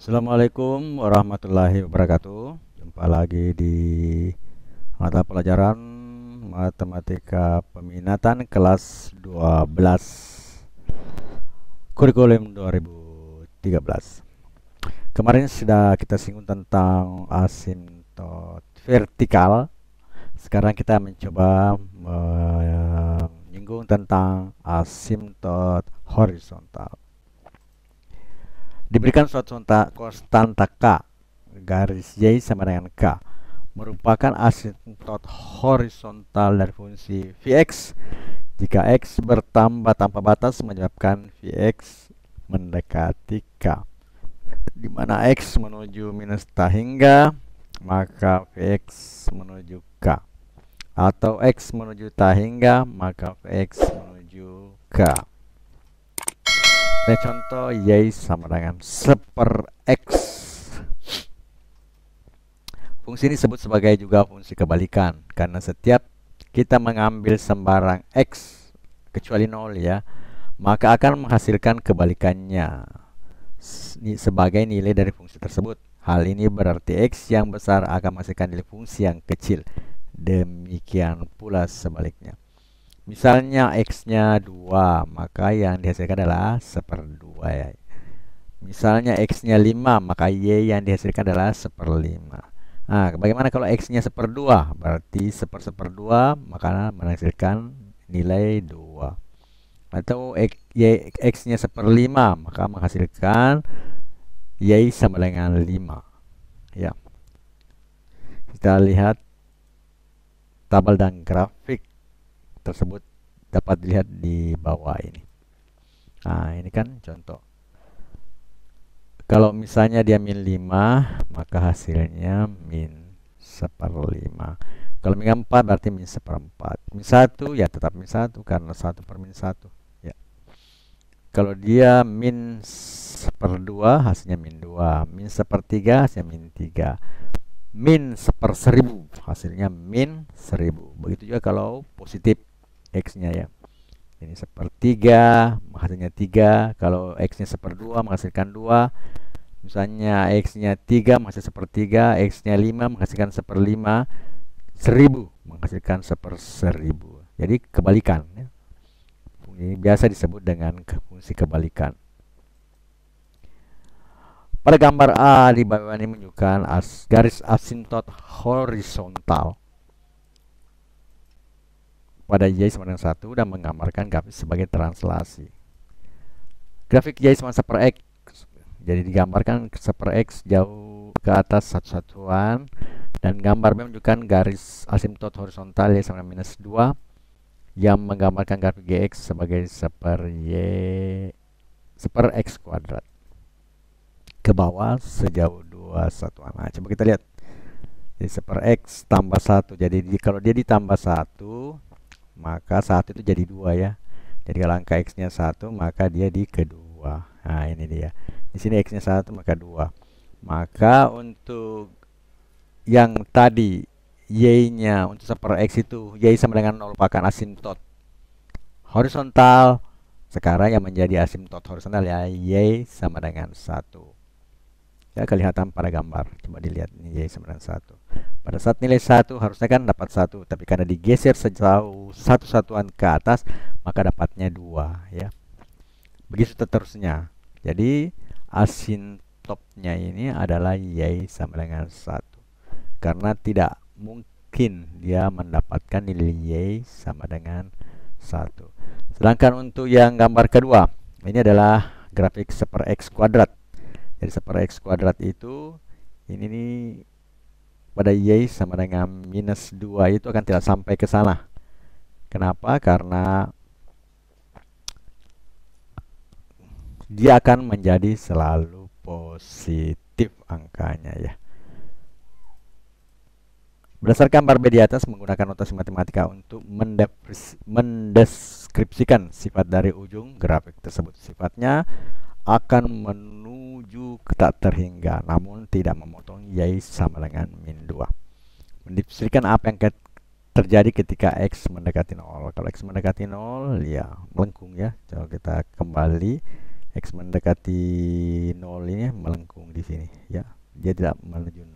Assalamualaikum warahmatullahi wabarakatuh. Jumpa lagi di mata pelajaran Matematika Peminatan kelas 12 kurikulum 2013. Kemarin sudah kita singgung tentang asimtot vertikal. Sekarang kita mencoba menyinggung tentang asimtot horizontal. Diberikan suatu konstanta K garis Y sama dengan K merupakan asimtot horizontal dari fungsi Vx jika X bertambah tanpa batas menyebabkan Vx mendekati K, di mana X menuju minus tak hingga maka Vx menuju K, atau X menuju tak hingga maka Vx menuju K. Ini contoh Y sama dengan 1/X. Fungsi ini disebut sebagai juga fungsi kebalikan karena setiap kita mengambil sembarang X kecuali 0 ya, maka akan menghasilkan kebalikannya sebagai nilai dari fungsi tersebut. Hal ini berarti X yang besar akan menghasilkan nilai fungsi yang kecil. Demikian pula sebaliknya. Misalnya X-nya 2, maka yang dihasilkan adalah 1/2 ya. Misalnya X-nya 5, maka Y yang dihasilkan adalah 1/5. Nah, bagaimana kalau X-nya 1/2? Berarti 1/2 maka menghasilkan nilai 2. Atau X-nya 1/5, maka menghasilkan Y sama dengan 5. Ya. Kita lihat tabel dan grafik tersebut dapat dilihat di bawah ini. Nah, ini kan contoh. Kalau misalnya dia min 5, maka hasilnya min 1/5. Kalau min 4 berarti min 1/4. Min 1 ya tetap min 1 karena 1 per min 1. Ya. Kalau dia min 1/2 hasilnya min 2. Min 1/3 hasilnya min 3. Min 1/1000 hasilnya min 1000. Begitu juga kalau positif X-nya ya. Ini 1/3 hasilnya 3. Kalau X-nya 1/2 menghasilkan 2. Misalnya X-nya 3 menghasilkan 1/3, X-nya 5 menghasilkan 1/5, 1000 menghasilkan 1/1000. Jadi kebalikan ya. Ini biasa disebut dengan fungsi kebalikan. Pada gambar A di bawah ini menunjukkan garis asimtot horizontal pada Y sama dengan 1 dan menggambarkan grafik sebagai translasi. Grafik Y sama 1/X, jadi digambarkan 1/X jauh ke atas satu-satuan, dan gambar B menunjukkan garis asimtot horizontal Y sama dengan minus 2 yang menggambarkan grafik Gx sebagai 1/X kuadrat ke bawah sejauh 2 satuan. Nah, coba kita lihat. Jadi 1/X tambah 1. Jadi kalau dia ditambah 1, maka 1 itu jadi 2 ya. Jadi kalau angka X-nya 1, maka dia di kedua. Nah, ini dia. Di sini X-nya 1, maka 2. Maka untuk yang tadi Y-nya untuk 1/X itu Y sama dengan 0 merupakan asimtot horizontal. Sekarang yang menjadi asimtot horizontal ya Y sama dengan 1. Ya, kelihatan pada gambar. Coba dilihat ini Y sama dengan 1. Pada saat nilai 1 harusnya kan dapat 1, tapi karena digeser sejauh satu satuan ke atas, maka dapatnya 2 ya. Begitu seterusnya. Jadi asintotnya ini adalah Y sama dengan 1. Karena tidak mungkin dia mendapatkan nilai Y sama dengan 1. Sedangkan untuk yang gambar kedua, ini adalah grafik 1/X kuadrat. Jadi 1/X kuadrat itu ini nih pada Y sama dengan minus 2 itu akan tidak sampai ke sana. Kenapa? Karena dia akan menjadi selalu positif angkanya ya. Berdasarkan gambar B di atas menggunakan notasi matematika untuk mendeskripsikan sifat dari ujung grafik tersebut. Sifatnya akan menuju ke tak terhingga, namun tidak memotong Y sama dengan min 2. Mendeskripsikan apa yang terjadi ketika X mendekati 0. Kalau X mendekati 0 ya melengkung ya. Coba kita kembali X mendekati 0 ini melengkung di sini ya. Dia tidak menuju 0.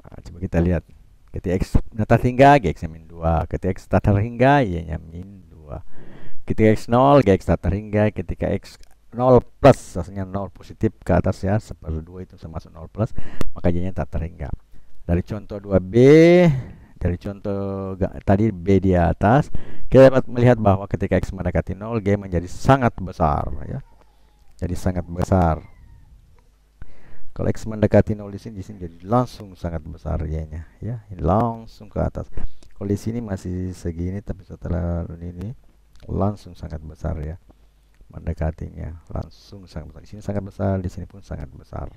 Nah, coba kita lihat. Ketika X datar hingga Gx-nya min 2. Ketika X datar hingga Y-nya min 2. Ketika X 0 Gx datar hingga. Ketika X 0 plus, maksudnya 0 positif ke atas ya, 1/2 itu termasuk 0 plus, maka Y-nya datar hingga. Dari contoh 2B, dari contoh tadi B di atas, kita dapat melihat bahwa ketika X mendekati 0, G menjadi sangat besar ya. Jadi sangat besar. Kalau X mendekati 0 di sini jadi langsung sangat besar Y-nya ya. Ini langsung ke atas. Kalau di sini masih segini, tapi setelah ini langsung sangat besar ya. Mendekatinya langsung sangat besar. Di sini sangat besar, di sini pun sangat besar.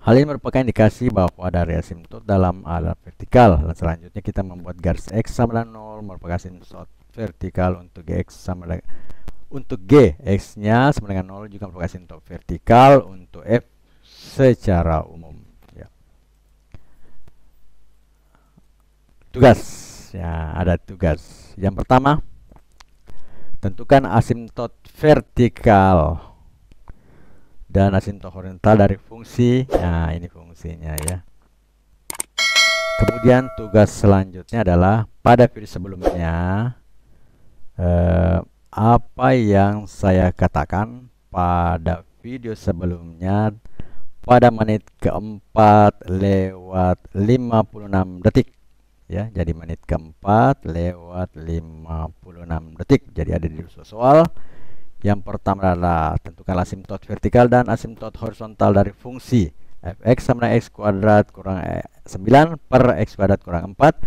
Hal ini merupakan indikasi bahwa dari asimtot dalam ala vertikal. Dan selanjutnya kita membuat garis X sama dengan 0 merupakan asimtot vertikal untuk Gx sama dengan untuk G, X-nya sama dengan 0 juga merupakan asimtot vertikal untuk F secara umum ya. Tugas ya, ada tugas. Yang pertama, tentukan asimtot vertikal dan asimtot horizontal dari fungsi. Nah, ini fungsinya ya. Kemudian tugas selanjutnya adalah pada video sebelumnya apa yang saya katakan pada video sebelumnya pada menit keempat lewat 56 detik ya. Jadi menit keempat lewat 56 detik. Jadi ada di soal. Yang pertama adalah tentukan asimtot vertikal dan asimtot horizontal dari fungsi fx sama dengan x kuadrat kurang 9 per x kuadrat kurang 4.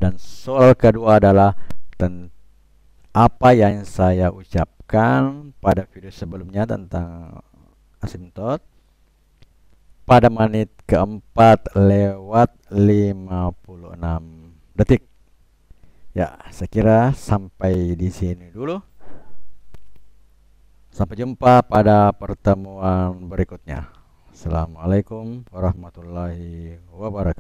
Dan soal kedua adalah apa yang saya ucapkan pada video sebelumnya tentang asimtot pada menit keempat lewat 56 detik. Ya, saya kira sampai di sini dulu. Sampai jumpa pada pertemuan berikutnya. Assalamualaikum warahmatullahi wabarakatuh.